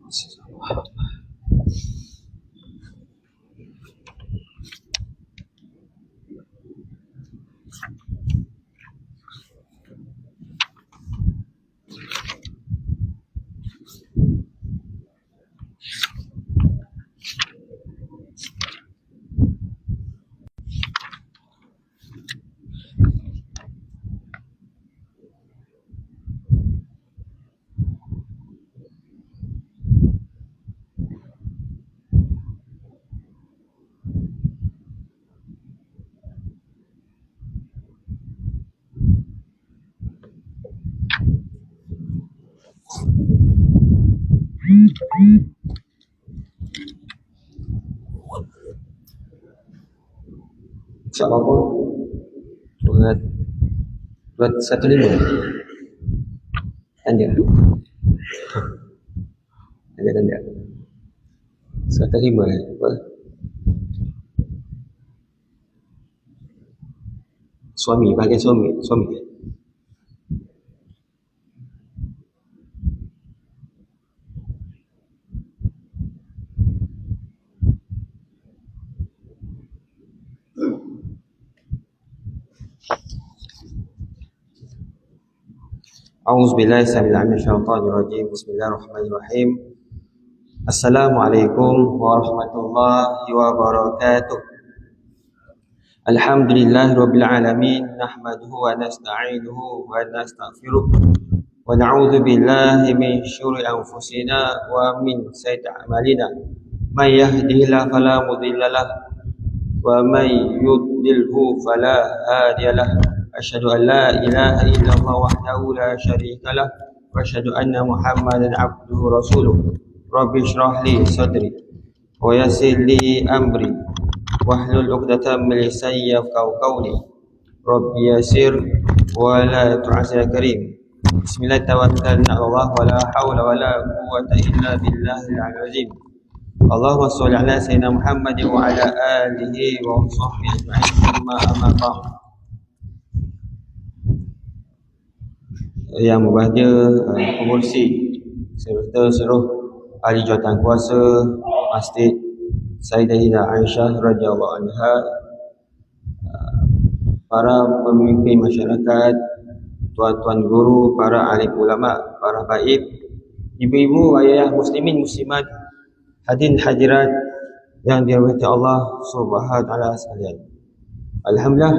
InsyaAllah pun buat 15 tanda tanda 15 apa? Suami, bahagian suami. A'udzubillahi minasyaitonir rajim. Bismillahirrahmanirrahim. Assalamualaikum warahmatullahi wabarakatuh. Alhamdulillahirabbil alamin, nahmaduhu wa nasta'inuhu wa nastaghfiruh wa na'udzu billahi min syururi anfusina wa min sayyiati a'malina. May yahdihillahu fala mudilla lahu wa may yudlilhu fala hadiyalah. Asyhadu an la ilaha illallah wahdahu la syarika lah wa asyhadu anna Muhammadan abduhu rasuluh. Rabbi shrah li sadri wa yassir li amri wahlul 'uqdatam min lisani yafqahu qawli. Rabbi yassir wa la tu'sir karim. Bismillah tawakkalna 'ala Allah wa la haula wa la quwwata illa billahil 'aliyyil 'azim. Allahumma shalli 'ala sayyidina Muhammadin wa 'ala alihi wa sahbihi ajma'in. Amma ba'd. Yang berbahagia pengurusi serta seluruh ahli jawatan kuasa Masjid Sayyidatina Aisyah radhiyallahu anha, para pemimpin masyarakat, tuan-tuan guru, para alim ulama, para baib, ibu-ibu, ayah muslimin muslimat, hadirin hadirat yang dirahmati Allah Subhanahu wa taala sekalian. Alhamdulillah,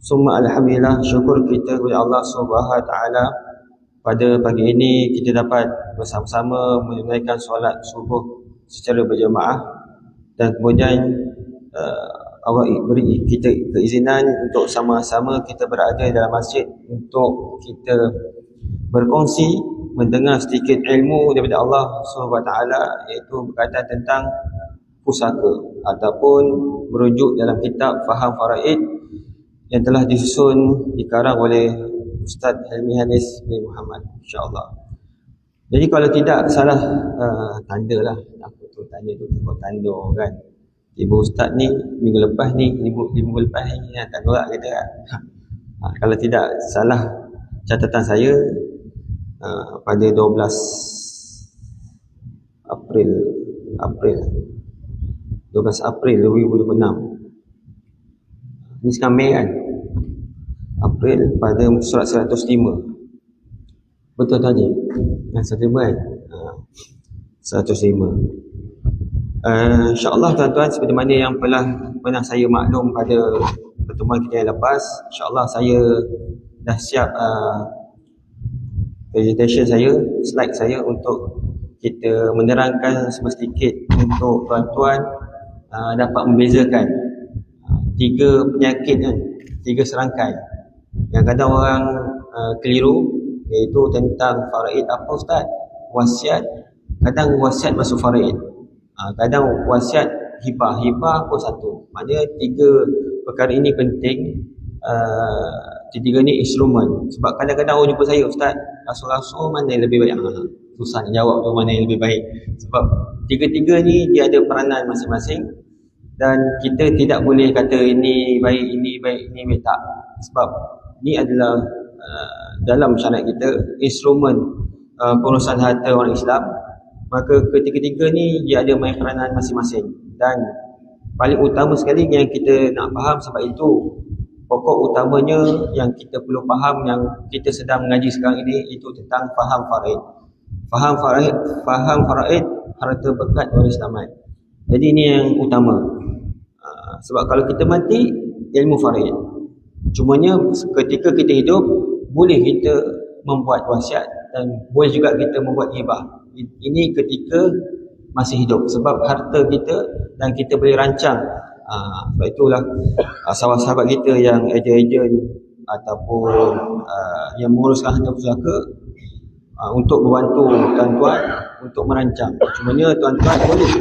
summa alhamdulillah, syukur kita kepada Allah Subhanahu wa taala, pada pagi ini kita dapat bersama-sama menunaikan solat subuh secara berjemaah, dan kemudian Allah beri kita keizinan untuk sama-sama kita berada dalam masjid untuk kita berkongsi, mendengar sedikit ilmu daripada Allah Subhanahu wa taala, iaitu berkaitan tentang pusaka ataupun merujuk dalam kitab Faham Faraid yang telah disusun, dikarang oleh Ustaz Helmi Hanis bin Muhammad, insya-Allah. Jadi kalau tidak salah tanda lah, aku tu tanya tu tanda kan. Ibu Ustaz ni minggu lepas ni, minggu lepas ni tak berat kata kan. Kalau tidak salah catatan saya, pada 12 April 2026. Ini sekarang Mei kan? April, pada surat 105. Betul tadi? Yang 105 kan? 105. InsyaAllah tuan-tuan, seperti mana yang pernah saya maklum pada pertemuan kita yang lepas, insyaAllah saya dah siap presentation saya, slide saya, untuk kita menerangkan sedikit untuk tuan-tuan dapat membezakan tiga penyakit kan, tiga serangkai yang kadang orang keliru, iaitu tentang faraid. Apa Ustaz? Wasiat. Kadang wasiat masuk faraid, kadang wasiat hibah apa satu. Maknanya tiga perkara ini penting. Tiga ni instrumen. Sebab kadang-kadang orang jumpa saya, Ustaz, rasul-rasul mana yang lebih baik? Susah nak jawab tu mana yang lebih baik. Sebab tiga-tiga ni dia ada peranan masing-masing, dan kita tidak boleh kata ini baik, ini baik, ini baik, tak. Sebab ini adalah dalam syariat kita instrumen pengurusan harta orang Islam, Maka ketiga-tiga ni dia ada main peranan masing-masing. Dan paling utama sekali yang kita nak faham, sebab itu pokok utamanya yang kita perlu faham, yang kita sedang mengaji sekarang ini, itu tentang faham faraid. Faham faraid, harta berkat waris tamat. Jadi ini yang utama. Sebab kalau kita mati, ilmu faraid. Cumanya ketika kita hidup, boleh kita membuat wasiat dan boleh juga kita membuat hibah. Ini ketika masih hidup, sebab harta kita dan kita boleh rancang. Sebab itulah sahabat-sahabat kita yang ejen-ejen ataupun yang menguruskan harta pusaka untuk membantu tuan-tuan untuk merancang. Cumanya tuan-tuan boleh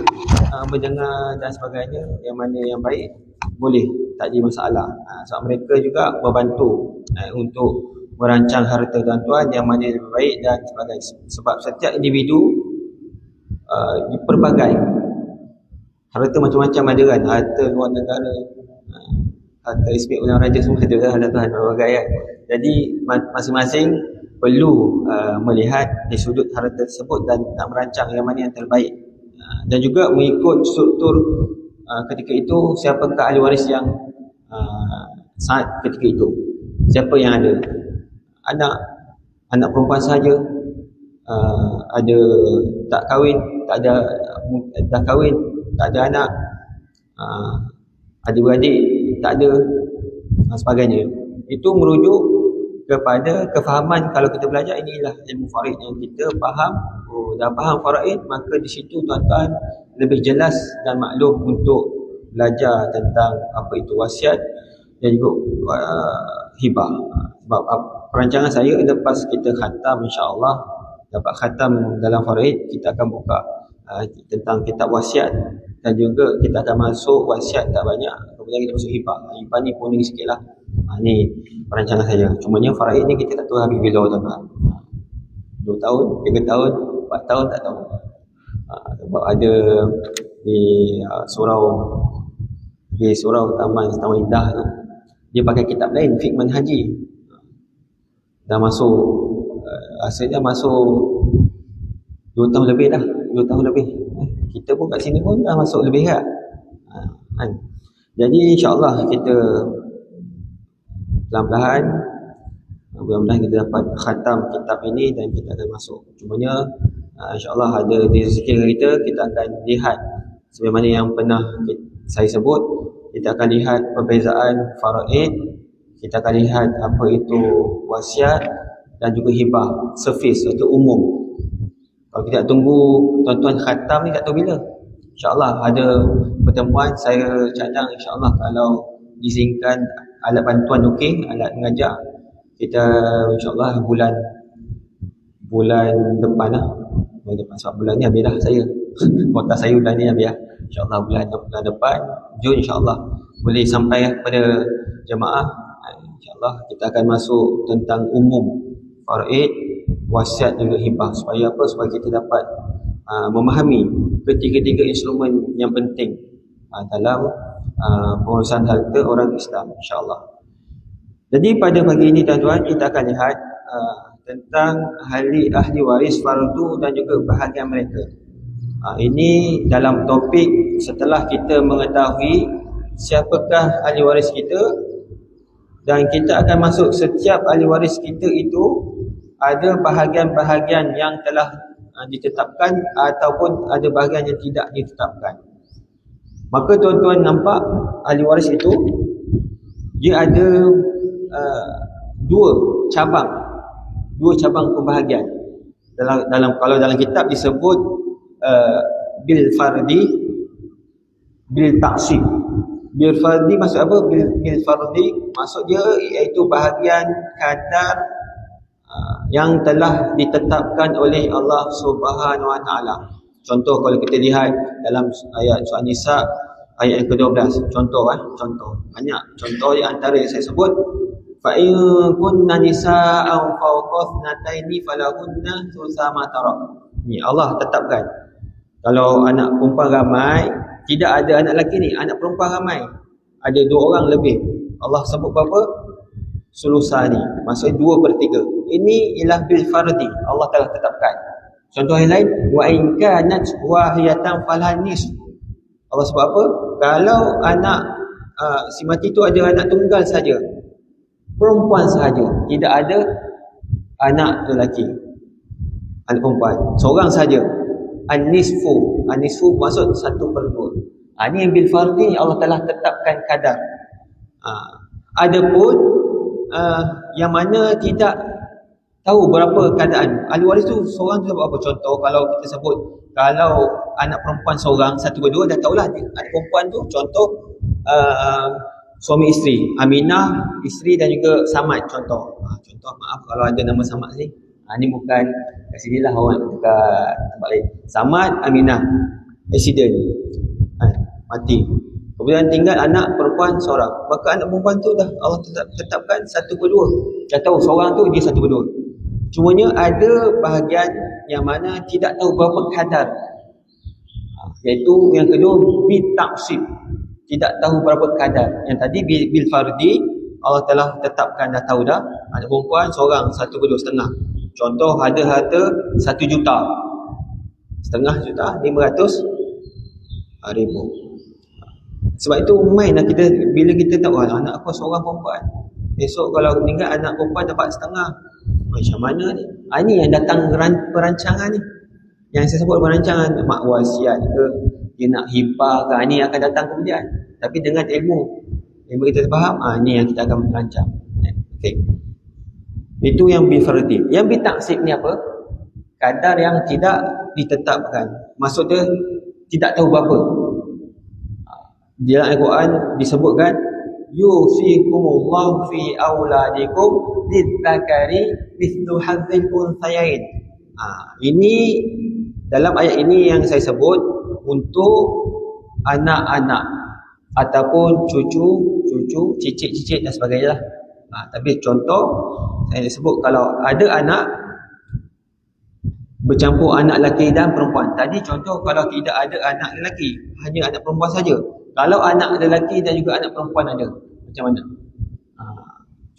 mendengar dan sebagainya, yang mana yang baik boleh, tak ada masalah. Sebab mereka juga membantu untuk merancang harta tuan-tuan yang mana lebih baik dan sebagainya. Sebab setiap individu berbagai harta macam-macam ada kan, harta luar negara, harta ismik ulang raja, semua ada kan, tuan, berbagai kan. Jadi masing-masing perlu melihat dari sudut harta tersebut dan nak merancang yang mana yang terbaik, dan juga mengikut struktur ketika itu, siapakah ahli waris yang saat ketika itu, siapa yang ada, anak perempuan saja, ada tak kahwin, tak ada, dah kahwin, tak ada anak, adik-beradik tak ada, sebagainya. Itu merujuk kepada kefahaman. Kalau kita belajar, inilah ilmu faraid yang kita faham. Dah faham faraid, maka di situ tuan-tuan lebih jelas dan maklum untuk belajar tentang apa itu wasiat dan juga hibah. Sebab perancangan saya lepas kita khatam, insya-Allah dapat khatam dalam faraid, kita akan buka tentang kitab wasiat, dan juga kita akan masuk wasiat tak banyak, kemudian kita masuk hibah. Hibah ni pun ni sikit lah. Ni perancangan saya. Cumanya faraid ni kita tak tahu habis bila, tuan-tuan. 2 tahun, 3 tahun, 4 tahun, tak tahu. Sebab ada di surau Taman Indah tu, dia pakai kitab lain, fiqh manhaji. Dah masuk, asalnya masuk 2 tahun lebih dah. 2 tahun lebih. Kita pun kat sini pun dah masuk lebih kan. Jadi insya-Allah kita perlahan-lahan, mudah-mudahan kita dapat khatam kitab ini dan kita akan masuk. Cumanya insya-Allah ada di rezeki kita akan lihat sebagaimana yang pernah saya sebut, kita akan lihat perbezaan faraid, kita akan lihat apa itu wasiat dan juga hibah, surface atau umum. Kalau kita tunggu tuan-tuan khatam ni tak tahu bila. InsyaAllah ada pertemuan, saya cadang insyaAllah kalau izinkan alat bantuan okey, alat mengajar, kita insyaAllah bulan depan lah. Bulan depan, sebab bulan ni habis dah saya. Kuota saya bulan ni habis dah. InsyaAllah bulan depan, Jun insyaAllah boleh sampai kepada jemaah. InsyaAllah kita akan masuk tentang umum faraid, wasiat juga hibah. Supaya apa? Supaya kita dapat memahami ketiga-tiga instrumen yang penting dalam pengurusan harta orang Islam, insyaAllah. Jadi pada pagi ini tuan-tuan, kita akan lihat tentang ahli waris fardu dan juga bahagian mereka. Ini dalam topik setelah kita mengetahui siapakah ahli waris kita, dan kita akan masuk setiap ahli waris kita itu ada bahagian-bahagian yang telah ditetapkan ataupun ada bahagian yang tidak ditetapkan. Maka tuan-tuan nampak ahli waris itu dia ada dua cabang pembahagian. Kalau dalam kitab disebut bil fardi, bil taksib. Bil fardi maksud apa? Bil fardi maksud dia iaitu bahagian kadar yang telah ditetapkan oleh Allah Subhanahu Wa Taala. Contoh kalau kita lihat dalam ayat surah Nisa ayat yang ke-12, contoh banyak contoh di antara yang saya sebut, fa in kunna nisa'an fawqa ithnataini falahunna thulutha ma tarak. Ni Allah tetapkan kalau anak perempuan ramai, tidak ada anak lelaki ni, anak perempuan ramai, ada 2 orang lebih, Allah sebut berapa? Sulusani, maksudnya 2/3. Ini ialah bil fardi, Allah telah tetapkan. Contoh yang lain, wa in kanat wahiyatan falaha nisf. Allah sebab apa? Kalau anak si mati tu ada anak tunggal saja, perempuan sahaja, tidak ada anak lelaki, anak perempuan, seorang saja, an-nisfu maksud 1/2. Ini yang bil fardhi Allah telah tetapkan kadar. Adapun yang mana tidak tahu berapa keadaan ahli waris tu seorang tu sebab apa? Contoh kalau kita sebut, kalau anak perempuan seorang 1/2, dah tahulah anak perempuan tu contoh suami isteri, Aminah isteri dan juga Samad contoh. Contoh, maaf kalau ada nama Samad ni. Ni bukan kat sini lah, orang dekat tempat lain. Samad, Aminah accident, mati. Kemudian tinggal anak perempuan seorang. Maka anak perempuan tu dah Allah tetapkan 1/2. Dah tahu seorang tu dia 1/2. Cumanya ada bahagian yang mana tidak tahu berapa kadar. Iaitu yang kedua bitaqsib, tidak tahu berapa kadar. Yang tadi bil fardi Allah telah tetapkan, dah tahu dah. Anak perempuan seorang 1/2 setengah. Contoh ada harta 1 juta, setengah juta 500,000. Sebab itu main lah kita, bila kita tahu anak aku seorang perempuan, esok kalau meninggal anak perempuan dapat setengah, macam mana ni? Ini yang datang perancangan ni, yang saya sebut perancangan mak wasiat ke, dia nak hibah ke, ini akan datang kemudian. Tapi dengan ilmu kita faham, ni yang kita akan merancang. Okay. Itu yang bifardi. Yang bitaqsib ni apa? Kadar yang tidak ditetapkan. Maksud dia tidak tahu berapa. Di dalam Al-Quran disebutkan yusikumullahu fi auladikum lidzakari mithlu hadzil unthayain. Ini dalam ayat ini yang saya sebut untuk anak-anak ataupun cucu, cicit-cicit dan sebagainya lah. Tapi contoh saya sebut kalau ada anak bercampur anak lelaki dan perempuan. Tadi contoh kalau tidak ada anak lelaki, hanya anak perempuan saja. Kalau anak lelaki dan juga anak perempuan ada, macam mana?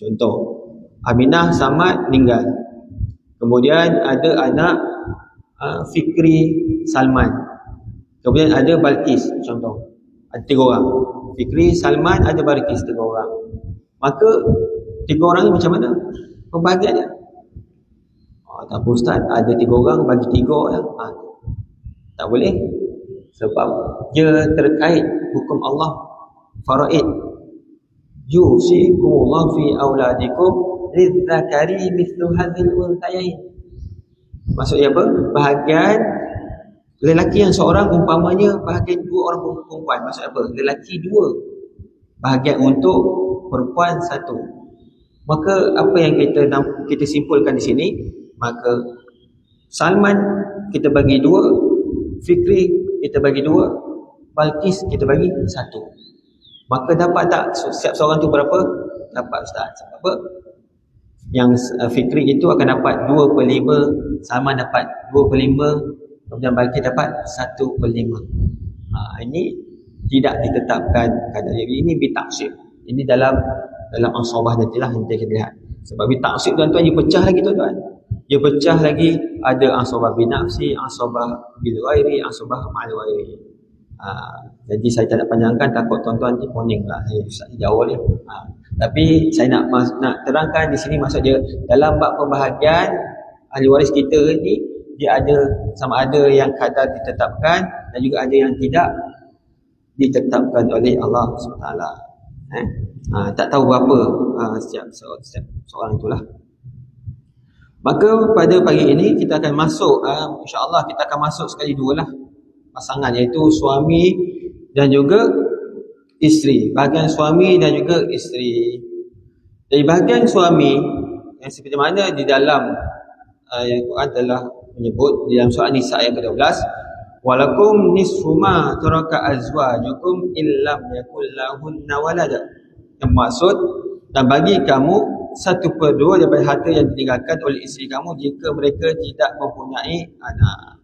Contoh Aminah Samad meninggal, kemudian ada anak Fikri Salman, kemudian ada Balkis, contoh ada 3 orang. Fikri, Salman, ada Balkis, 3 orang. Maka 3 orang ni macam mana pembahagiannya? Tak apa Ustaz, ada 3 orang bagi 3 lah. Tak boleh, sebab dia terkait hukum Allah, faraid. Yusikumullahu fi auladikum lidzakari mithlu hadzil unthayain. Maksudnya apa? Bahagian lelaki yang seorang umpamanya bahagian 2 orang perempuan. Maksudnya apa? Lelaki 2, bahagian untuk perempuan 1. Maka apa yang kita simpulkan di sini? Maka Salman kita bagi 2, Fikri kita bagi 2, Balkis kita bagi 1. Maka dapat tak setiap seorang tu berapa? Dapat Ustaz. Sebab apa? Yang Fikri itu akan dapat 2/5, Salman dapat 2/5, kemudian Balkis dapat 1/5. Ini tidak ditetapkan kadar. Ini bitaqsib. Ini dalam ansabah nantilah nanti kita lihat. Sebab bitaqsib tuan-tuan dia pecah lagi tuan-tuan. Dia pecah lagi, ada ansabah binafsi, ansabah bil ghairi, ansabah ma'al ghairi. Jadi saya tak nak panjangkan, takut tuan-tuan ni poning lah. Jauh ni. Tapi saya nak terangkan di sini, maksud dia dalam bab pembahagian ahli waris kita ni, dia ada sama ada yang kadar ditetapkan dan juga ada yang tidak ditetapkan oleh Allah SWT. Tak tahu berapa setiap seorang itulah. Maka pada pagi ini kita akan masuk, insya-Allah kita akan masuk sekali 2 lah pasangan, iaitu suami dan juga isteri. Bahagian suami dan juga isteri. Dari bahagian suami, yang seperti mana di dalam Al-Quran telah menyebut di dalam surah Nisa ayat ke-12, walakum nisfu ma taraka azwajukum illam yakul lahunna walad. Yang maksud, dan bagi kamu 1/2 daripada harta yang ditinggalkan oleh isteri kamu jika mereka tidak mempunyai anak.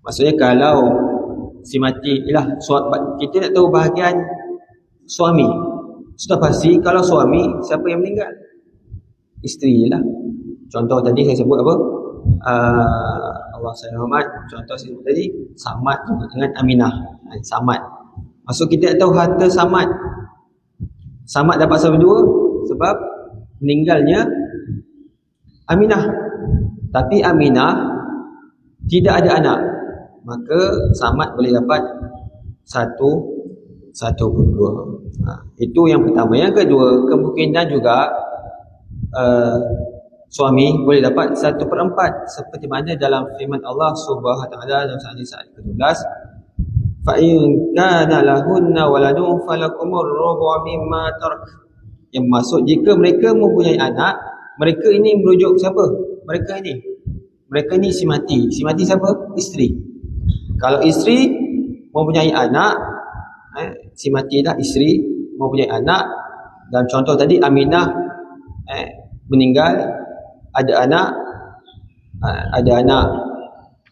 Maksudnya kalau si mati, kita nak tahu bahagian suami. Sudah pasti kalau suami, siapa yang meninggal? Isteri lah. Contoh tadi saya sebut apa? Allah saya hormat, contoh saya sebut tadi Samad dengan Aminah. Samad, maksud kita tahu harta Samad. Samad dapat sebab dua, sebab meninggalnya Aminah. Tapi Aminah tidak ada anak, maka Samad boleh dapat satu per dua. Itu yang pertama. Yang kedua, kemungkinan juga suami boleh dapat 1/4, seperti mana dalam firman Allah Subhanahu wa taala dalam hadis ayat ke-12, fa in kana lahunna waladun falakumur rubu' mimma tarak. Yang maksud jika mereka mempunyai anak, mereka ini merujuk siapa? Mereka ni si mati. Si mati siapa? Isteri. Kalau isteri mempunyai anak, si mati dah isteri mempunyai anak. Dalam contoh tadi Aminah meninggal, ada anak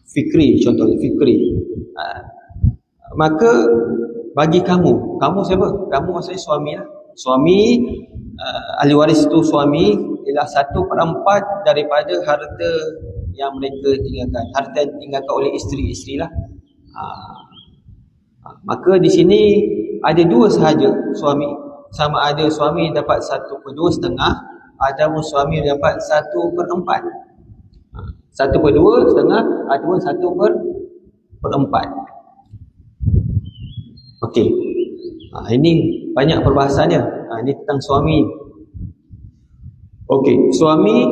Fikri, contohnya Fikri. Maka bagi kamu siapa? Kamu maksudnya suami lah. Suami, ahli waris itu suami ialah 1/4 daripada harta yang mereka tinggalkan. Harta yang ditinggalkan oleh isteri lah. Maka di sini ada dua sahaja suami. Sama ada suami dapat 1/2,5 ataupun suami dapat 1/4. 1/2,5 ataupun 1/4. Okey. Ini banyak perbahasannya. Ini tentang suami. Okey, suami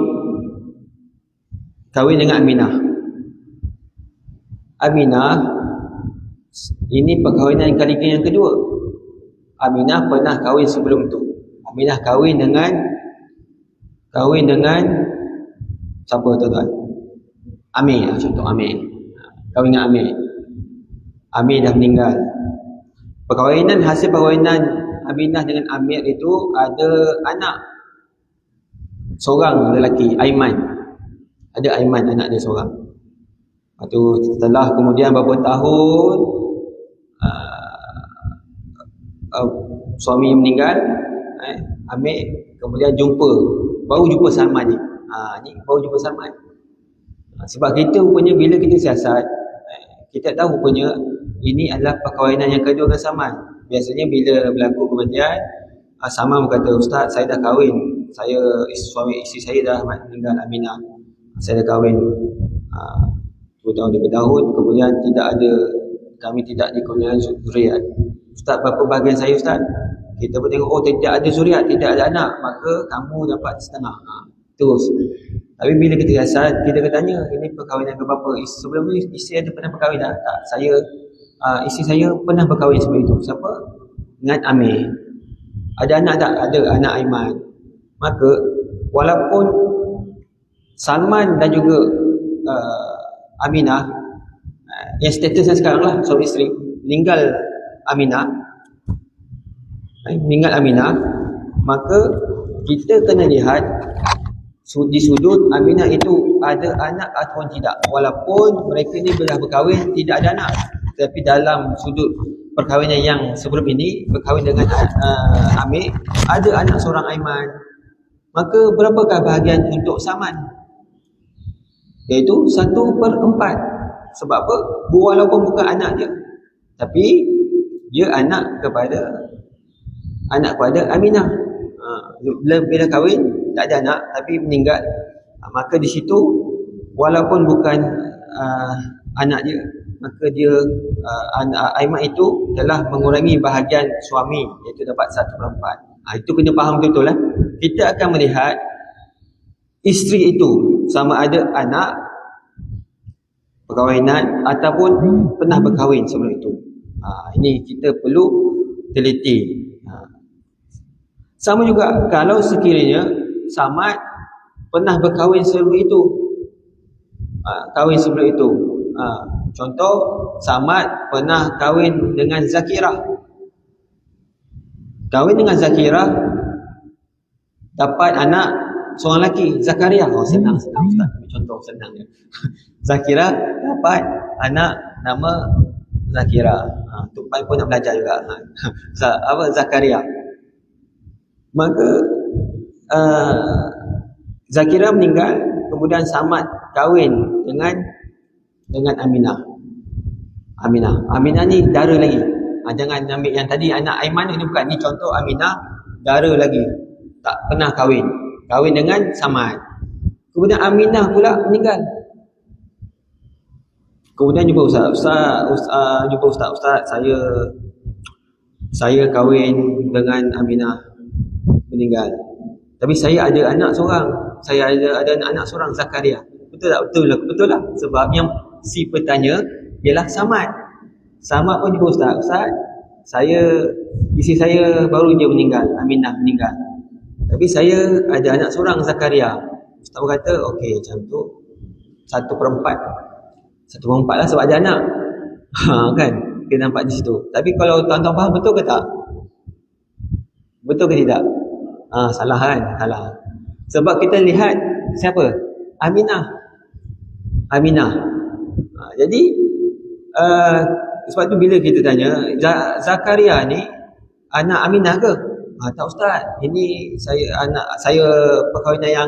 kahwin dengan Aminah. Aminah ini perkahwinan kali yang kedua. Aminah pernah kahwin sebelum tu. Aminah kahwin dengan siapa tuan-tuan? Amir, contoh Amir. Kahwin dengan Amir. Amir dah meninggal. Hasil perkahwinan Aminah dengan Amir itu ada anak seorang lelaki, Aiman. Ada Aiman, anak dia seorang. Lepas tu setelah kemudian beberapa tahun suami meninggal, Amir kemudian baru jumpa Salman ni. Ni baru jumpa Salman. Sebab kita rupanya bila kita siasat, kita tahu rupanya ini adalah perkahwinan yang kedua dengan Salman. Biasanya bila berlaku kematian, Salman berkata, "Ustaz, saya dah kahwin. Suami isteri saya dah meninggal, Aminah. Saya dah kahwin 2 tahun 3 tahun, kemudian kami tidak dikurniakan zuriat. Ustaz, berapa bahagian saya, Ustaz?" Kita pun tengok, tidak ada zuriat, tidak ada anak, maka kamu dapat setengah. Terus. Tapi bila kita siasat, kita tanya, ini perkahwinan ke berapa? Sebelum ni isteri ada pernah berkahwin tak? Tak. Isteri saya pernah berkahwin sebelum itu. Siapa? Dengan Amir. Ada anak tak? Ada, anak Aiman. Maka walaupun Salman dan juga Aminah, yang statusnya sekarang lah suami isteri, meninggal Aminah, maka kita kena lihat di sudut Aminah itu ada anak ataupun tidak. Walaupun mereka ni belah berkahwin, tidak ada anak, tapi dalam sudut perkahwinan yang sebelum ini, berkahwin dengan Amir, ada anak seorang Aiman. Maka berapakah bahagian untuk Saman? Iaitu 1/4. Sebab apa? Walaupun bukan anak dia, tapi dia anak kepada Aminah. Bila kahwin tak ada anak tapi meninggal, maka di situ walaupun bukan anak dia, maka dia Aiman itu telah mengurangi bahagian suami, iaitu dapat 1/4. Itu kena faham betul lah. Kita akan melihat isteri itu sama ada anak perkahwinan ataupun pernah berkahwin sebelum itu. Ini kita perlu teliti. Sama juga kalau sekiranya Samad pernah berkahwin sebelum itu. Contoh, Samad pernah kahwin dengan Zakirah. Kahwin dengan Zakirah, dapat anak seorang lelaki, Zakaria. Senang Ustaz. Contoh senang je. Zakirah dapat anak nama Zakira. Tu pun nak belajar juga. Zakaria. Maka Zakira meninggal, kemudian Samad kahwin dengan Aminah ni dara lagi. Jangan ambil yang tadi anak Aiman ni, bukan. Ni contoh Aminah dara lagi, tak pernah kahwin dengan Samad. Kemudian Aminah pula meninggal. Kemudian jumpa Ustaz, saya kahwin dengan Aminah, meninggal. Tapi saya ada anak seorang. Saya ada anak seorang, Zakaria. Betul tak? Betul lah. Sebab yang si petanya ialah Samad. Samad pun jumpa Ustaz, isteri saya baru je meninggal, Aminah meninggal. Tapi saya ada anak seorang, Zakaria. Ustaz kata, okey, macam tu 1/4 lah sebab ada anak. Kan? Kita nampak di situ. Tapi kalau tuan-tuan faham, betul ke tak? Betul ke tidak? Salah kan? Salah. Sebab kita lihat siapa? Aminah. Jadi sebab tu bila kita tanya, Zakaria ni anak Aminah ke? Tak Ustaz, ini anak saya perkahwinan yang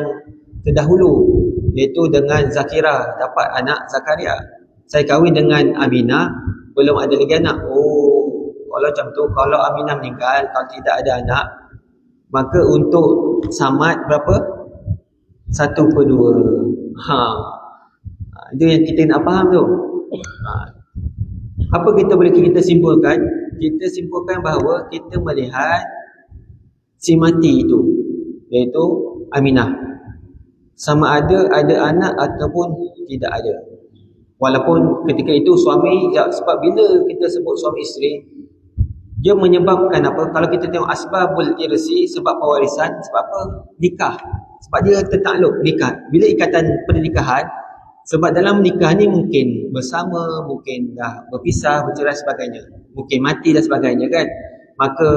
terdahulu, iaitu dengan Zakira, dapat anak Zakaria. Saya kahwin dengan Aminah, belum ada lagi anak. Kalau macam tu, kalau Aminah meninggal, kalau tidak ada anak, maka untuk Samad berapa? 1/2. Itu yang kita nak faham tu. Apa kita boleh simpulkan? Kita simpulkan bahawa kita melihat si mati itu, iaitu Aminah, sama ada anak ataupun tidak ada. Walaupun ketika itu suami, sebab bila kita sebut suami isteri, dia menyebabkan apa? Kalau kita tengok asbabul irsi, sebab pewarisan, sebab apa? Nikah. Sebab dia tertakluk nikah. Bila ikatan pernikahan, sebab dalam nikah ni mungkin bersama, mungkin dah berpisah, bercerai sebagainya, mungkin mati dan sebagainya kan. Maka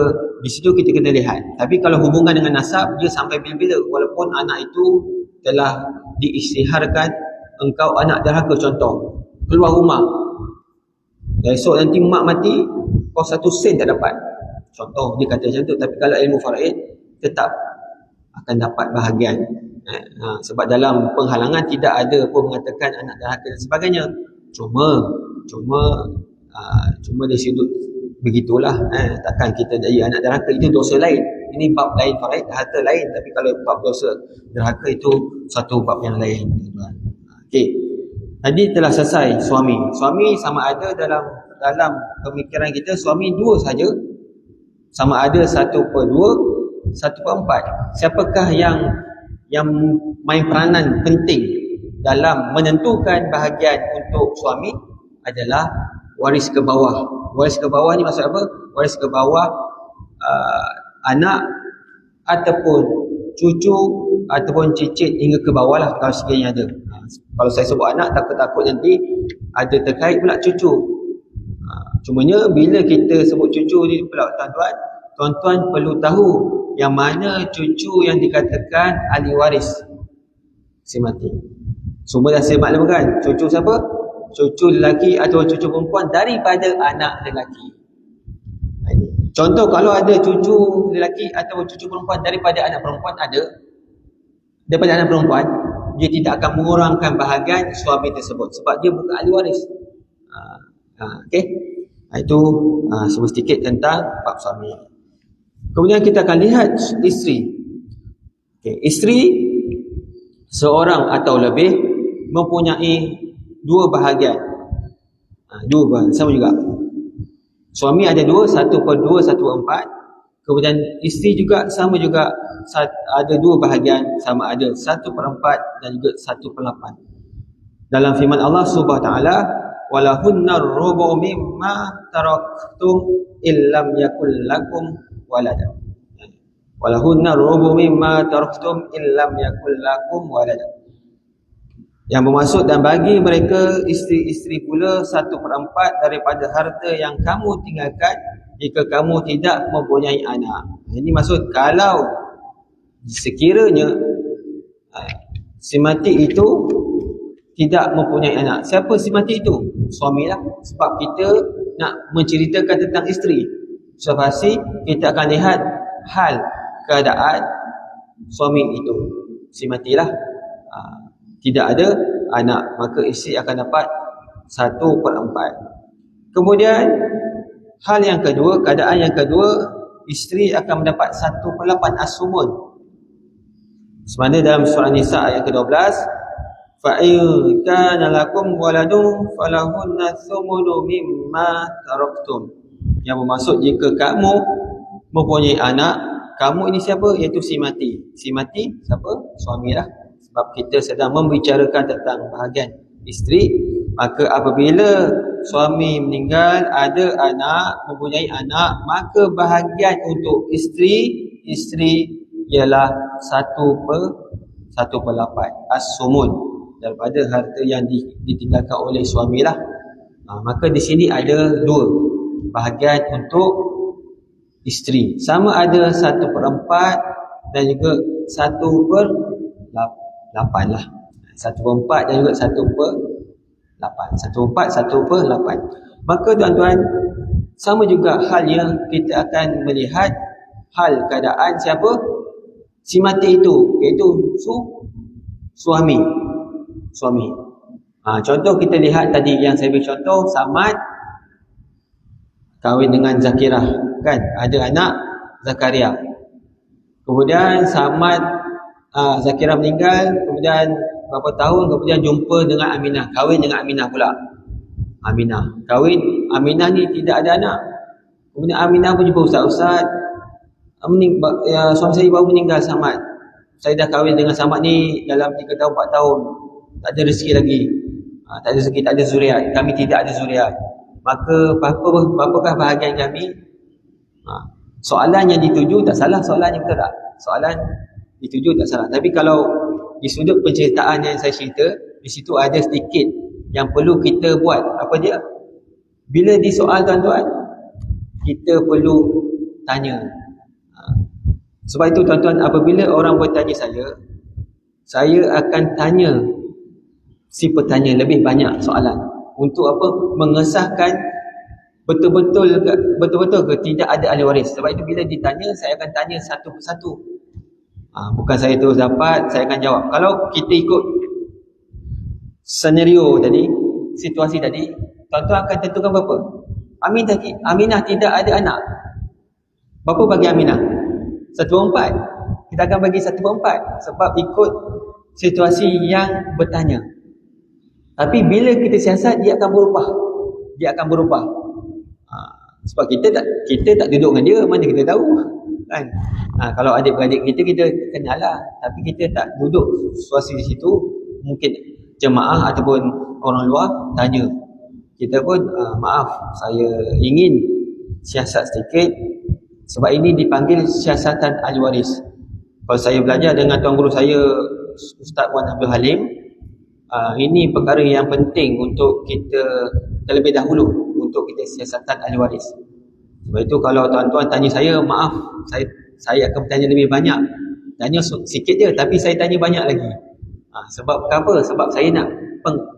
di situ kita kena lihat. Tapi kalau hubungan dengan nasab, dia sampai bila-bila. Walaupun anak itu telah diisytiharkan, engkau anak derhaka, contoh, keluar rumah, esok nanti mak mati, kau 1 sen tak dapat, contoh dia kata macam tu. Tapi kalau ilmu faraid, tetap akan dapat bahagian. Sebab dalam penghalangan tidak ada pun mengatakan anak derhaka dan sebagainya. Cuma dari sudut begitulah. Takkan kita jadi anak derhaka, itu dosa lain. Ini bab lain, faraid, harta lain. Tapi kalau bab dosa derhaka itu satu bab yang lain. Okey. Tadi telah selesai suami. Suami sama ada dalam pemikiran kita, suami 2 saja, sama ada 1/2, 1/4. Siapakah yang main peranan penting dalam menentukan bahagian untuk suami? Adalah waris ke bawah. Waris ke bawah ni maksud apa? Waris ke bawah anak ataupun cucu ataupun cicit hingga ke bawah lah, kalau sekiranya ada. Kalau saya sebut anak, takut nanti ada terkait pula cucu. Cumanya bila kita sebut cucu ni pula tuan-tuan perlu tahu yang mana cucu yang dikatakan ahli waris si mati. Semua dah saya maklumkan. Cucu siapa? Cucu lelaki atau cucu perempuan daripada anak lelaki. Contoh, kalau ada cucu lelaki atau cucu perempuan daripada anak perempuan, daripada anak perempuan, dia tidak akan mengurangkan bahagian suami tersebut sebab dia bukan ahli waris. Okey. Itu sebut sedikit tentang bab suami. Kemudian kita akan lihat isteri. Isteri seorang atau lebih mempunyai 2 bahagian. 2 bahagian sama juga. Suami ada 2, 1/2, 1/4. Kemudian isteri juga sama juga, ada 2 bahagian, sama ada 1/4 dan juga 1/8. Dalam firman Allah Subhanahu wa taala, walahunna rubu mimma taraktum illam yakul lakum walada. Walahunna rubu mimma taraktum illam yakul lakum walada. Yang bermaksud, dan bagi mereka isteri-isteri pula 1/4 daripada harta yang kamu tinggalkan jika kamu tidak mempunyai anak. Ini maksud kalau sekiranya si mati itu tidak mempunyai anak. Siapa si mati itu? Suamilah. Sebab kita nak menceritakan tentang isteri, so pasti kita akan lihat hal keadaan suami itu, si matilah. tidak ada anak, maka isteri akan dapat 1/4. Kemudian hal yang kedua, keadaan yang kedua, isteri akan mendapat 1/8 as-sumun. Semana dalam surah Nisa ayat ke-12, fa in kana lakum waladun falahunna thumunu mimma taraktum. Yang bermaksud jika kamu mempunyai anak, kamu ini siapa? Iaitu si mati. Si mati siapa? Suamilah. Sebab kita sedang membicarakan tentang bahagian isteri, maka apabila suami meninggal, ada anak, mempunyai anak, maka bahagian untuk isteri ialah 1/8 as-sumun daripada harta yang ditinggalkan oleh suamilah. Maka di sini ada dua bahagian untuk isteri, sama ada 1/4 dan juga 1/8 lah. 1/4 dan juga 1/8. 1/4, 1/8. Maka tuan-tuan, sama juga halnya kita akan melihat hal keadaan siapa? Si mati itu, iaitu suami. Contoh kita lihat tadi yang saya beri contoh, Samad kahwin dengan Zakirah, kan? Ada anak Zakaria. Kemudian Samad Zakirah meninggal, kemudian berapa tahun kemudian jumpa dengan Aminah, kahwin dengan Aminah pula. Aminah kahwin, Aminah ni tidak ada anak. Kemudian Aminah pun jumpa ustaz, suami saya baru meninggal Samad. Saya dah kahwin dengan Samad ni dalam 3 tahun 4 tahun. Tak ada rezeki lagi. Tak ada rezeki, tak ada zuriat. Kami tidak ada zuriat. Maka berapakah bahagian kami? Soalan yang dituju tak salah, soalannya betul tak? Soalan dituju tak salah. Tapi kalau di sudut penceritaan yang saya cerita, di situ ada sedikit yang perlu kita buat. Apa dia? Bila disoal tuan-tuan, kita perlu tanya. Sebab itu tuan-tuan, apabila orang bertanya saya akan tanya si petanya lebih banyak soalan. Untuk apa? Mengesahkan betul-betul ke tidak ada ahli waris. Sebab itu bila ditanya, saya akan tanya satu persatu. Bukan saya terus dapat, saya akan jawab. Kalau kita ikut senario tadi, situasi tadi, tuan-tuan akan tentukan berapa? Aminah tidak ada anak. Berapa bagi Aminah? 1/4. Kita akan bagi 1/4 sebab ikut situasi yang bertanya. Tapi bila kita siasat, dia akan berubah. Sebab kita tak duduk dengan dia, mana kita tahu, kan? Kalau adik-beradik kita kenal lah, tapi kita tak duduk situasi di situ. Mungkin jemaah ataupun orang luar tanya kita pun, maaf, saya ingin siasat sedikit. Sebab ini dipanggil siasatan ahli waris. Kalau saya belajar dengan tuan guru saya, Ustaz Wan Abdul Halim, ini perkara yang penting untuk kita terlebih dahulu, untuk kita siasatan ahli waris. Sebab itu kalau tuan-tuan tanya saya, maaf, saya akan bertanya lebih banyak. Tanya sikit je, tapi saya tanya banyak lagi. Sebab apa? Sebab saya nak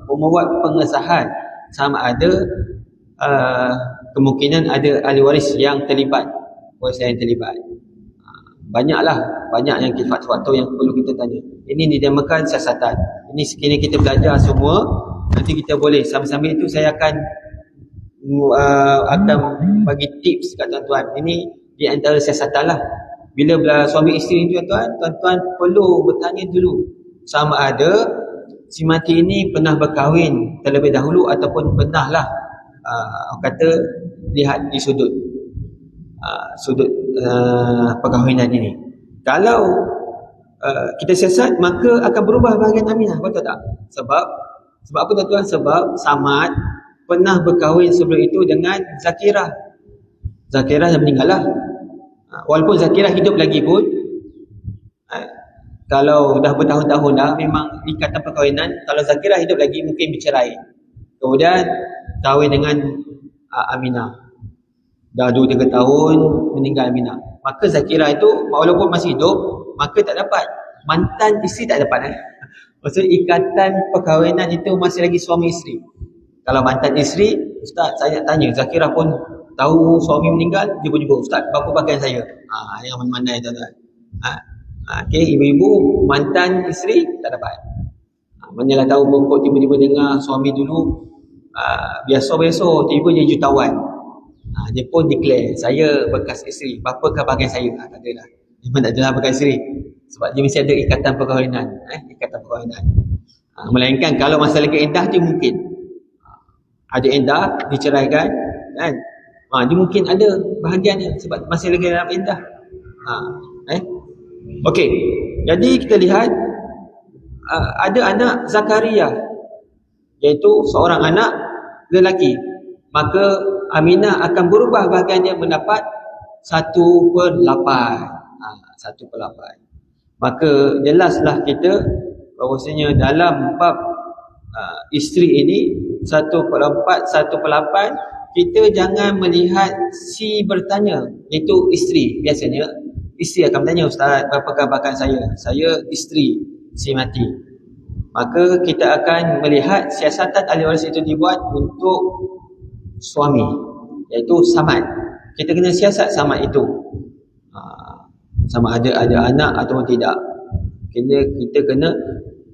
membuat pengesahan sama ada kemungkinan ada ahli waris yang terlibat. Banyak yang faktor yang perlu kita tanya. Ini dinamakan siasatan. Ini sekiranya kita belajar semua, nanti kita boleh sambil-sambil itu saya akan bagi tips kat tuan-tuan. Ini di antara siasatan lah. Bila suami isteri ni tuan-tuan perlu bertanya dulu sama ada si mati ini pernah berkahwin terlebih dahulu ataupun pernahlah lihat di sudut perkahwinan ini. Kalau kita siasat, maka akan berubah bahagian Aminah, betul tak? Sebab apa tuan-tuan? Sebab Samad pernah berkahwin sebelum itu dengan Zakirah yang meninggal lah. Walaupun Zakirah hidup lagi pun, kalau dah bertahun-tahun dah, memang ikatan perkahwinan, kalau Zakirah hidup lagi mungkin bercerai. Kemudian kahwin dengan Aminah. Dah 2-3 tahun meninggal Aminah. Maka Zakirah itu walaupun masih hidup, maka tak dapat. Mantan isteri tak dapat. Maksudnya ikatan perkahwinan itu masih lagi suami isteri. Kalau mantan isteri, Ustaz saya nak tanya, Zakirah pun tahu suami meninggal, dia pun jumpa Ustaz, berapa bagian saya? Yang mana-mana itu tuan. Okey, ibu-ibu mantan isteri tak dapat. Manalah tahu pokok tiba-tiba dengar suami dulu biasa-biasa tiba dia jutawan. Dia pun declare, saya bekas isteri, berapakah bahagian saya? Tak adalah. Memang tak adalah bekas isteri. Sebab dia mesti ada ikatan perkahwinan. Ikatan perkahwinan. Melainkan kalau masalah keedah dia mungkin. Ada edah, diceraikan. Kan? Dia mungkin ada bahagiannya sebab masih lagi dalam edah. Okey. Jadi kita lihat ada anak Zakaria, iaitu seorang anak lelaki. Maka Aminah akan berubah bahagiannya mendapat 1/8. 1/8. Maka jelaslah kita bahawasanya dalam bab isteri ini 1/4, 1/8, kita jangan melihat si bertanya, iaitu isteri. Biasanya isteri akan bertanya, Ustaz, berapakah bahagian saya? Saya isteri si mati. Maka kita akan melihat siasatan ahli waris itu dibuat untuk suami, iaitu samad. Kita kena siasat samad itu, sama ada anak atau tidak. Kita kena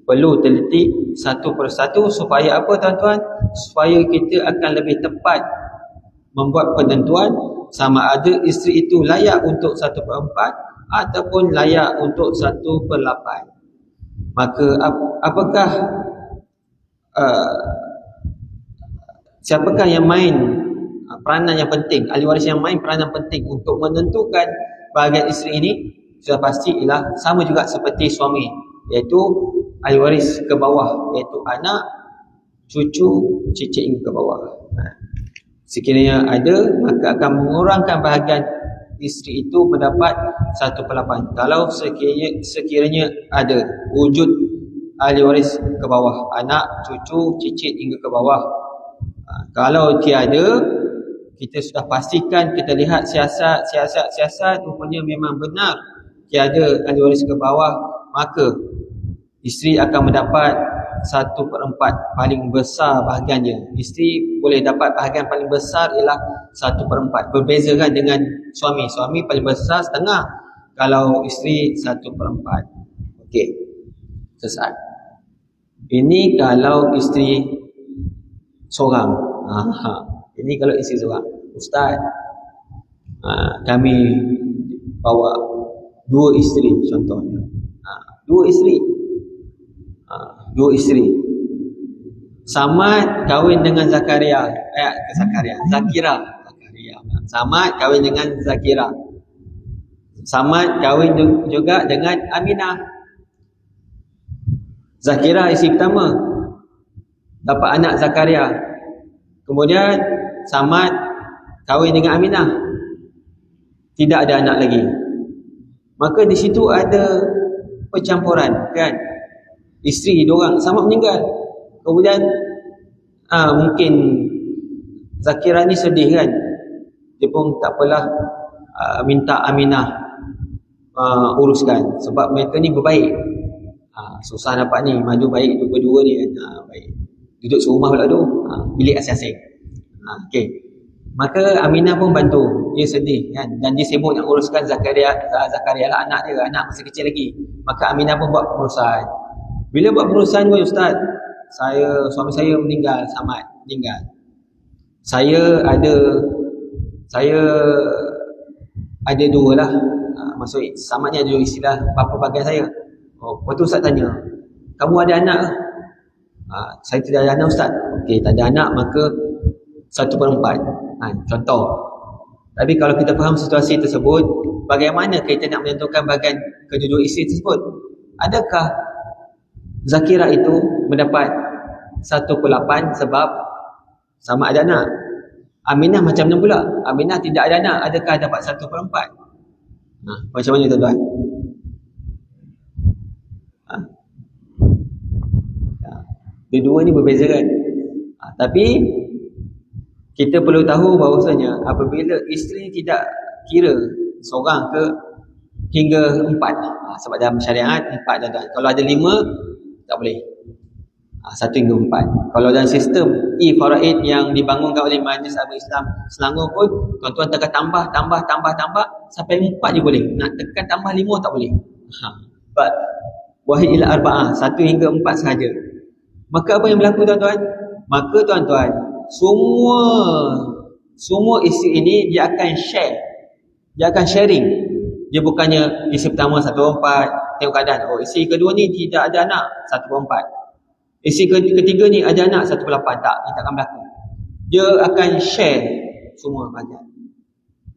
perlu teliti satu persatu supaya apa tuan-tuan? Supaya kita akan lebih tepat membuat penentuan sama ada isteri itu layak untuk 1/4 ataupun layak untuk 1/8. Maka apakah siapakah yang main peranan yang penting, ahli waris yang main peranan penting untuk menentukan bahagian isteri ini? Sudah pasti ialah sama juga seperti suami, iaitu ahli waris ke bawah, iaitu anak, cucu, cicit hingga ke bawah. Sekiranya ada, maka akan mengurangkan bahagian isteri itu mendapat 1/8. Kalau sekiranya ada wujud ahli waris ke bawah, anak, cucu, cicit hingga ke bawah. Kalau tiada, kita sudah pastikan, kita lihat siasat rupanya memang benar tiada ahli waris ke bawah, maka isteri akan mendapat 1/4 paling besar bahagiannya. Isteri boleh dapat bahagian paling besar ialah 1/4. Berbeza kan dengan suami. Suami paling besar setengah, kalau isteri 1/4. Okey. Selesai. Ini kalau isteri seorang. Ini kalau isteri seorang. Ustaz, kami bawa 2 isteri contohnya. 2 isteri. 2 isteri. Samad kahwin dengan Zakira. Samad kahwin dengan Zakira. Samad kahwin juga dengan Aminah. Zakira isteri pertama, dapat anak Zakaria. Kemudian Samad kahwin dengan Aminah, tidak ada anak lagi. Maka di situ ada percampuran, kan? Isteri diorang Samad meninggal. Kemudian mungkin Zakira ni sedih, kan? Dia pun tak apalah, minta Aminah uruskan, sebab mereka ni berbaik. Susah dapat ni, maju baik dua-dua ni, kan? Baik. Duduk serumah pula tu, bilik asing-asing. Okey. Maka Aminah pun bantu. Dia sedih, kan? Dan dia sibuk nak uruskan Zakaria lah, anak dia, anak masih kecil lagi. Maka Aminah pun buat pengurusan. Bila buat pengurusan pun, Ustaz, suami saya meninggal, Samad meninggal. Saya ada 2 lah. Maksud Samad ni ada 2 istilah bapa bagian saya. Lepas tu Ustaz tanya, kamu ada anak ke? Saya tidak ada anak, Ustaz. Okey, tak ada anak, maka 1/4. Contoh. Tapi kalau kita faham situasi tersebut, bagaimana kita nak menentukan bahagian kedua-dua isteri tersebut? Adakah Zakira itu mendapat 1/8 sebab sama ada anak? Aminah macam mana pula? Aminah tidak ada anak, adakah dapat 1/4? Macam mana tuan-tuan? Dua-dua ni berbeza, kan? Tapi kita perlu tahu bahawasanya apabila isteri tidak kira seorang ke hingga 4, sebab dalam syariat 4 tuan-tuan. Kalau ada 5 tak boleh. 1 hingga 4. Kalau dalam sistem faraid yang dibangunkan oleh Majlis Agama Islam Selangor pun, tuan-tuan tekan tambah sampai 4 je boleh. Nak tekan tambah 5 tak boleh. Sebab wahid ila arba'ah, 1 hingga 4 sahaja. Maka apa yang berlaku tuan-tuan? Maka tuan-tuan, semua isteri ini dia akan share. Dia akan sharing. Dia bukannya isteri pertama 1/4, tengok keadaan. Oh, isteri kedua ni tidak ada anak, 1/4. Isteri ketiga ni ada anak, 1/8. Tak, ini takkan berlaku. Dia akan share semua bahagian.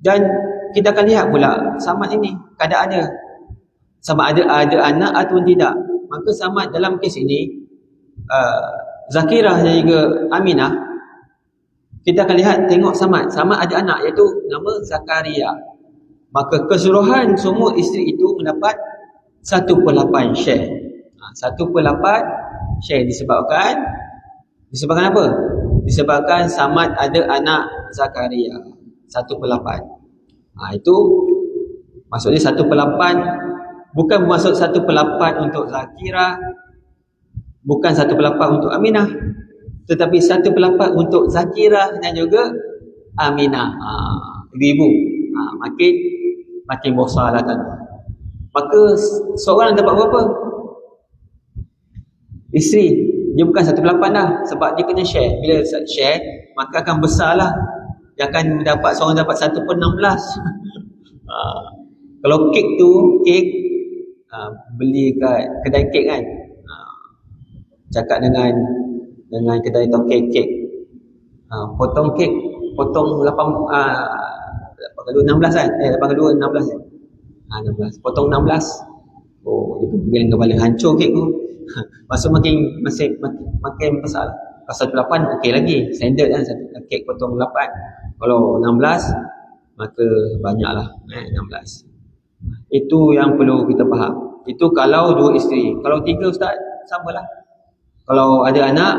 Dan kita akan lihat pula Samad ini keadaannya, sama ada anak ataupun tidak. Maka Samad dalam kes ini, Zakirah dan juga Aminah, kita akan lihat, tengok Samad ada anak iaitu nama Zakaria. Maka keseluruhan semua isteri itu mendapat 1/8 share. 1/8 share disebabkan apa? Disebabkan Samad ada anak Zakaria, 1/8. Itu maksudnya 1/8 bukan bermaksud 1/8 untuk Zakirah, bukan 1/8 untuk Aminah, tetapi 1/8 untuk Zakirah dan juga Aminah. Ibu-ibu, makin besar lah kan. Maka seorang dapat berapa? Isteri dia bukan 1/8 dah, sebab dia kena share. Bila share, maka akan besar lah. Dia akan dapat, seorang dapat 1/16. Kalau kek beli kat kedai kek kan, cakap dengan kedai toke kek, potong kek, potong 16 kan, 8x2 16 kan, 16, potong 16. Oh, dia pun pegang kepala, hancur kek tu. Maksud makin besar lah. Kalau 1/8 okey lagi, standard kan, kek potong 8. Kalau 16 maka banyaklah, 16. Itu yang perlu kita faham. Itu kalau 2 isteri. Kalau 3 ustaz, samalah. Kalau ada anak,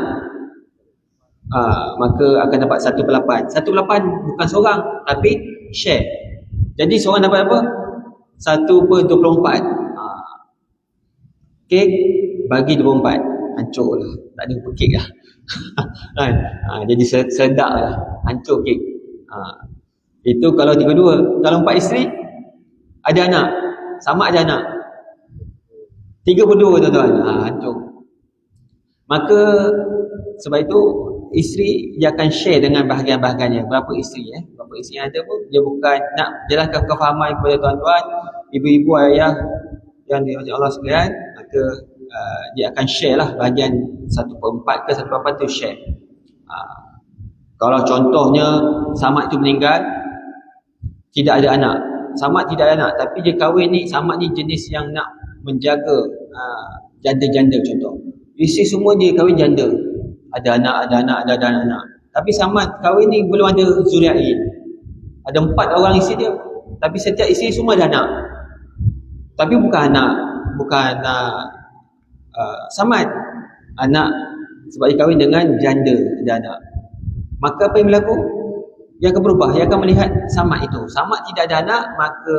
maka akan dapat 1/8. 1/8 bukan seorang, tapi share. Jadi seorang dapat apa? 1/24. Kek bagi 24. Hancur lah. Tak ada kek lah. Jadi sedap lah. Hancur kek. Itu kalau 3-2. Kalau 4 isteri, ada anak. Sama ada anak. 3/2 tuan-tuan. Hancur. Maka sebab itu isteri dia akan share dengan bahagian-bahagiannya. Berapa isteri berapa isteri yang ada pun, dia bukan nak jelaskan kefahaman kepada tuan-tuan, ibu-ibu, ayah yang dirahmati Allah sekalian. Maka dia akan share lah bahagian 1/4 ke 1/8 tu share. Kalau contohnya Samad itu meninggal, tidak ada anak. Samad tidak ada anak, tapi dia kahwin ni, Samad ni jenis yang nak menjaga janda-janda contoh. Isteri semua dia kahwin janda. Ada anak. Tapi Samad kahwin ni belum ada zuriat lagi. Ada 4 orang isteri dia. Tapi setiap isteri semua ada anak. Tapi bukan anak Samad. Anak sebab dia kahwin dengan janda, ada anak. Maka apa yang berlaku? Dia akan berubah. Dia akan melihat Samad itu. Samad tidak ada anak, maka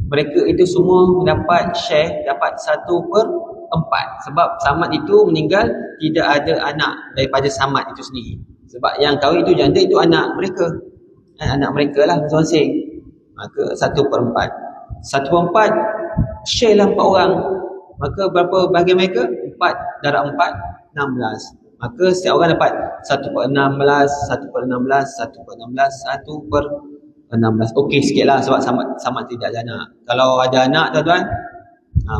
mereka itu semua mendapat share, dapat 1/4. Sebab Samad itu meninggal, tidak ada anak daripada Samad itu sendiri. Sebab yang kahwin itu janda, itu anak mereka. Anak mereka lah masing-masing. Maka 1/4. 1/4 share lah 4 orang. Maka berapa bahagian mereka? 4 darab 4, 16. Maka setiap orang dapat 1/16, 1/16, 1/16, 1/16. Okey sikit lah sebab Samad tidak ada anak. Kalau ada anak tuan-tuan,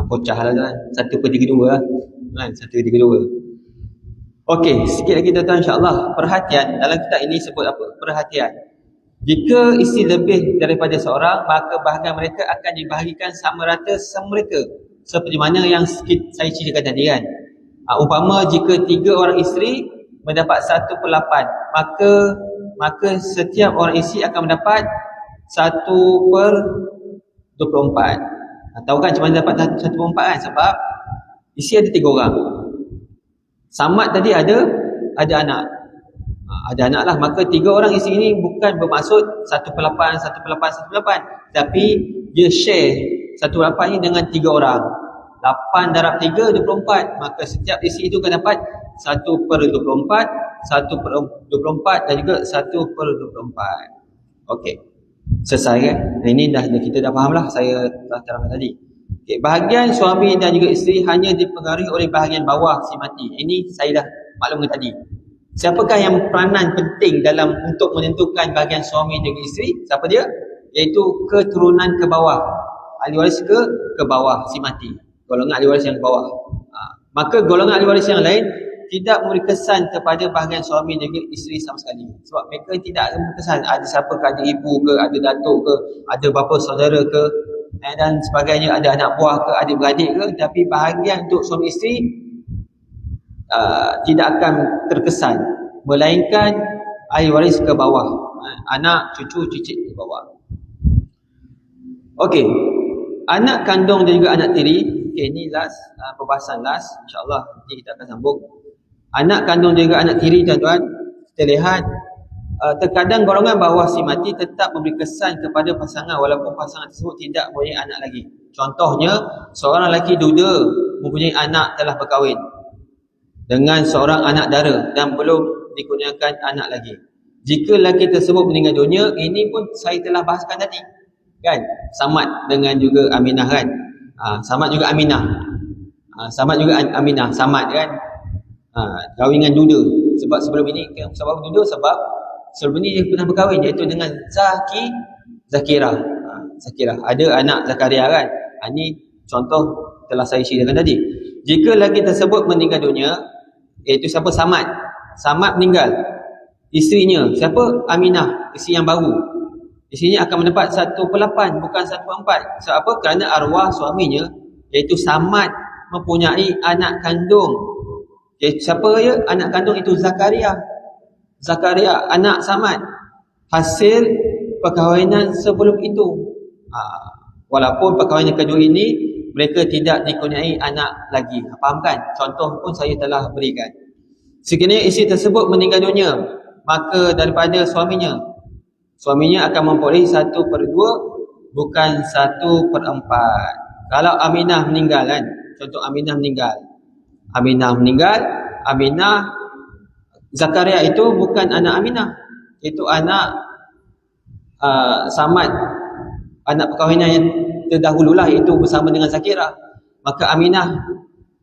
pecah lah tuan. 1/32 lah. 1/32. Okey, sikit lagi tuan-tuan insya-Allah. Perhatian, dalam kitab ini sebut apa? Perhatian. Jika isteri lebih daripada seorang, maka bahagian mereka akan dibahagikan sama rata sama mereka. Seperti mana yang saya ceritakan tadi kan. Umpama jika 3 orang isteri mendapat 1/8, maka setiap orang isteri akan mendapat 1/24. Tahu kan macam mana dapat 1/4 kan? Sebab isteri ada 3 orang. Samad tadi ada anak. Ada anak lah. Maka 3 orang isteri ini bukan bermaksud 1/8, 1/8, 1/8. Tapi dia share 1/8 ini dengan 3 orang. 8 darab 3, 24. Maka setiap isteri itu akan dapat 1/24, 1/24 dan juga 1/24. Okey. Selesai kan? Ini kita dah faham lah. Saya telah terangkan tadi. Okay. Bahagian suami dan juga isteri hanya dipengaruhi oleh bahagian bawah si mati. Ini saya dah maklumkan tadi. Siapakah yang peranan penting dalam untuk menentukan bahagian suami dengan isteri? Siapa dia? Iaitu keturunan ke bawah. Ahli waris ke bawah si mati. Golongan ahli waris yang ke bawah. Maka golongan ahli waris yang lain tidak memberi kesan kepada bahagian suami dengan isteri sama sekali. Sebab mereka tidak memberi kesan ada siapa ke, ada ibu ke, ada datuk ke, ada bapa saudara ke, dan sebagainya, ada anak buah ke, ada beradik ke, tapi bahagian untuk suami isteri tidak akan terkesan, melainkan ahli waris ke bawah, anak, cucu, cicit ke bawah. Okey, anak kandung dan juga anak tiri. Okey, ini last perbahasan last, insya-Allah nanti kita akan sambung. Anak kandung dan juga anak tiri, tuan-tuan, kita lihat terkadang golongan bawah si mati tetap memberi kesan kepada pasangan walaupun pasangan tersebut tidak mempunyai anak lagi. Contohnya, seorang lelaki duda mempunyai anak telah berkahwin dengan seorang anak dara dan belum dikurniakan anak lagi. Jika lelaki tersebut meninggal dunia, ini pun saya telah bahaskan tadi, kan? Samad dengan juga Aminah, kan? Samad juga Aminah. Samad juga Aminah, Samad, kan? Kahwin dengan duda. Sebab sebelum ini, sebab duda sebab sebelum ini dia pernah berkahwin, iaitu dengan Zakirah. Zakirah. Ada anak Zakaria, kan? Ini contoh telah saya ceritakan tadi. Jika lelaki tersebut meninggal dunia, iaitu siapa? Samad. Samad meninggal. Isterinya, siapa? Aminah, isteri yang baru. Isterinya akan mendapat 1/8, bukan 1/4. Sebab apa? Kerana arwah suaminya, iaitu Samad, mempunyai anak kandung. Siapa dia? Anak kandung itu Zakaria. Zakaria, anak Samad. Hasil perkahwinan sebelum itu. Walaupun perkahwinan kedua ini, mereka tidak dikurniai anak lagi. Faham kan? Contoh pun saya telah berikan. Sekiranya isteri tersebut meninggal dunia, maka daripada suaminya akan memperoleh 1/2, bukan 1/4. Kalau Aminah meninggal, kan? Contoh Aminah meninggal, Zakaria itu bukan anak Aminah, itu anak Samad, anak perkahwinan yang terdahululah, itu bersama dengan Zakirah. Maka Aminah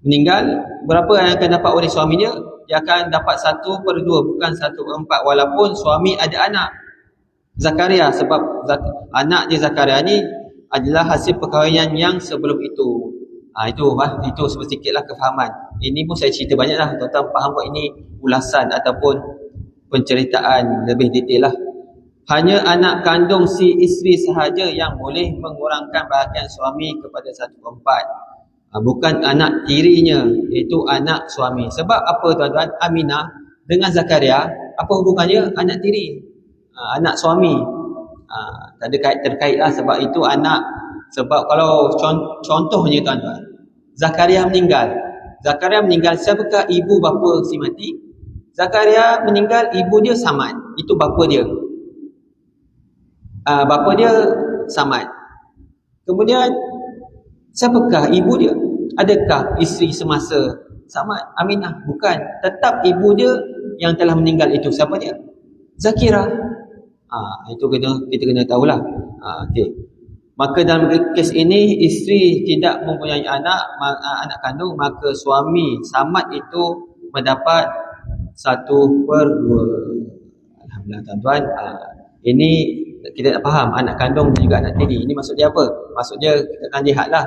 meninggal, berapa yang akan dapat oleh suaminya? Dia akan dapat 1/2, bukan 1/4, walaupun suami ada anak Zakaria, sebab anak dia Zakaria ni adalah hasil perkahwinan yang sebelum itu. Itu sedikitlah kefahaman. Ini pun saya cerita banyak lah, tuan-tuan faham kok, ini ulasan ataupun penceritaan lebih detail lah. Hanya anak kandung si isteri sahaja yang boleh mengurangkan bahagian suami kepada 1/4. Bukan anak tirinya, iaitu anak suami. Sebab apa, tuan-tuan? Aminah dengan Zakaria, apa hubungannya? Anak tiri, anak suami. Terkait lah, sebab itu anak. Sebab kalau contohnya, tuan-tuan, Zakaria meninggal, siapakah ibu bapa si mati? Zakaria meninggal, ibu dia Samad, itu bapa dia. Bapa dia Samad. Kemudian siapakah ibu dia? Adakah isteri semasa Samad? Aminah? Bukan. Tetap ibu dia yang telah meninggal itu. Siapa dia? Zakirah. Itu kita kena tahulah. Okey. Maka dalam kes ini, isteri tidak mempunyai anak kandung, maka suami Samad itu mendapat 1/2. Alhamdulillah, tuan-tuan. Ini kita nak faham, anak kandung dan juga anak tiri. Ini maksud dia apa? Maksudnya kita akan lihatlah,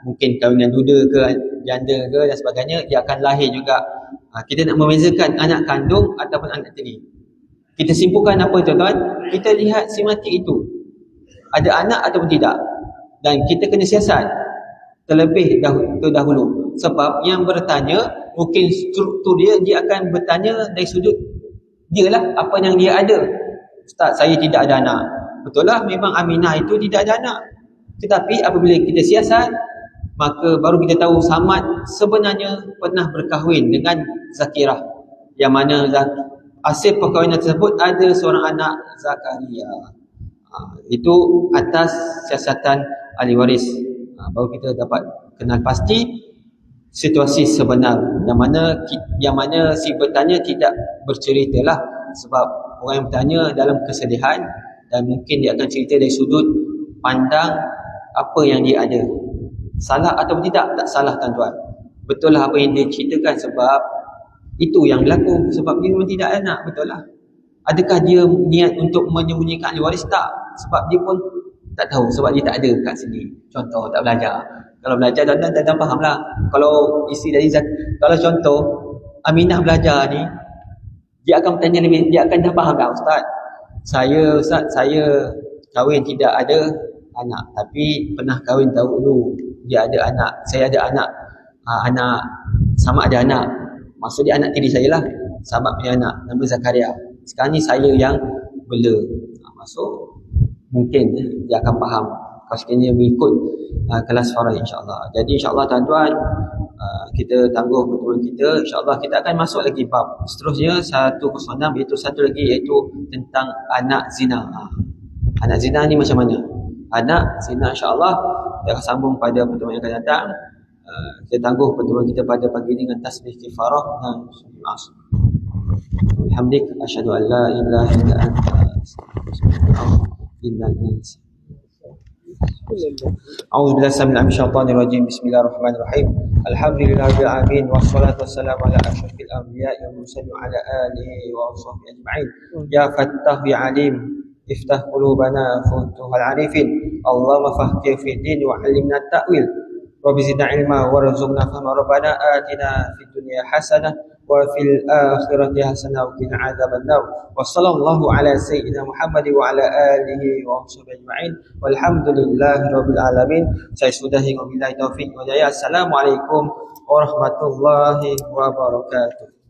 mungkin kahwinan duda ke, janda ke dan sebagainya, dia akan lahir juga. Kita nak membezakan anak kandung ataupun anak tiri. Kita simpulkan apa, tuan-tuan? Kita lihat si mati itu ada anak ataupun tidak, dan kita kena siasat terlebih dahulu. Sebab yang bertanya, mungkin struktur dia akan bertanya dari sudut dia lah, apa yang dia ada. Ustaz, saya tidak ada anak. Betul lah, memang Aminah itu tidak ada anak. Tetapi apabila kita siasat, maka baru kita tahu Samad sebenarnya pernah berkahwin dengan Zakirah, yang mana hasil perkahwinan tersebut ada seorang anak, Zakaria. Itu atas siasatan ahli waris. Baru kita dapat kenal pasti situasi sebenar, yang mana si bertanya tidak berceritalah. Sebab orang yang bertanya dalam kesedihan, dan mungkin dia akan cerita dari sudut pandang apa yang dia ada. Salah atau tidak? Tak salah, tuan-tuan. Betul lah apa yang dia ceritakan, sebab Itu yang berlaku sebab dia memang tidak ada anak, betul lah. Adakah dia niat untuk menyembunyikan ahli waris? Tak. Sebab dia pun tak tahu, sebab dia tak ada kat sini. Contoh, tak belajar. Kalau belajar dah faham lah. Kalau isi dari kalau contoh Aminah belajar ni, dia akan bertanya lebih, dia akan dah faham dah, Ustaz, saya kahwin tidak ada anak, tapi pernah kahwin dahulu, dia ada anak, saya ada anak, anak sama ada anak, maksud dia anak tiri saya lah, sahabat punya anak, nama Zakaria. Sekarang ni saya yang bela, maksud mungkin dia akan faham kalau sekiranya mengikut kelas farah, insyaAllah. Jadi insyaAllah tuan-tuan, kita tangguh pertemuan kita. InsyaAllah kita akan masuk lagi bab seterusnya 106, iaitu satu lagi, iaitu tentang anak zina. Anak zina ni macam mana? Anak zina insyaAllah kita akan sambung pada pertemuan yang akan datang. Kita tangguh pertemuan kita pada pagi ini dengan tasbih kifarah dan sunni'as. Alhamdulillah, asyhadu an la ilaha illa anta astaghfiruka wa atubu ilaik. أعوذ بالله السميع العليم من الشيطان الرجيم. بسم الله الرحمن الرحيم. الحمد لله رب العالمين، والصلاة والسلام على أشرف الأنبياء والمرسلين وعلى آله وصحبه أجمعين. يا فتاح يا عليم، افتح قلوبنا فتوح العارفين. اللهم فقهنا في الدين وعلمنا التأويل. رب زدنا علما وارزقنا فهما. ربنا آتنا في الدنيا حسنة وفي الآخرة حسنة وقنا عذاب النار. وصلى الله على سيدنا محمد وعلى آله وصحبه أجمعين. والحمد لله رب العالمين. Saya sudahi wabillahi taufiq wa hidayah. Assalamualaikum warahmatullahi wabarakatuh.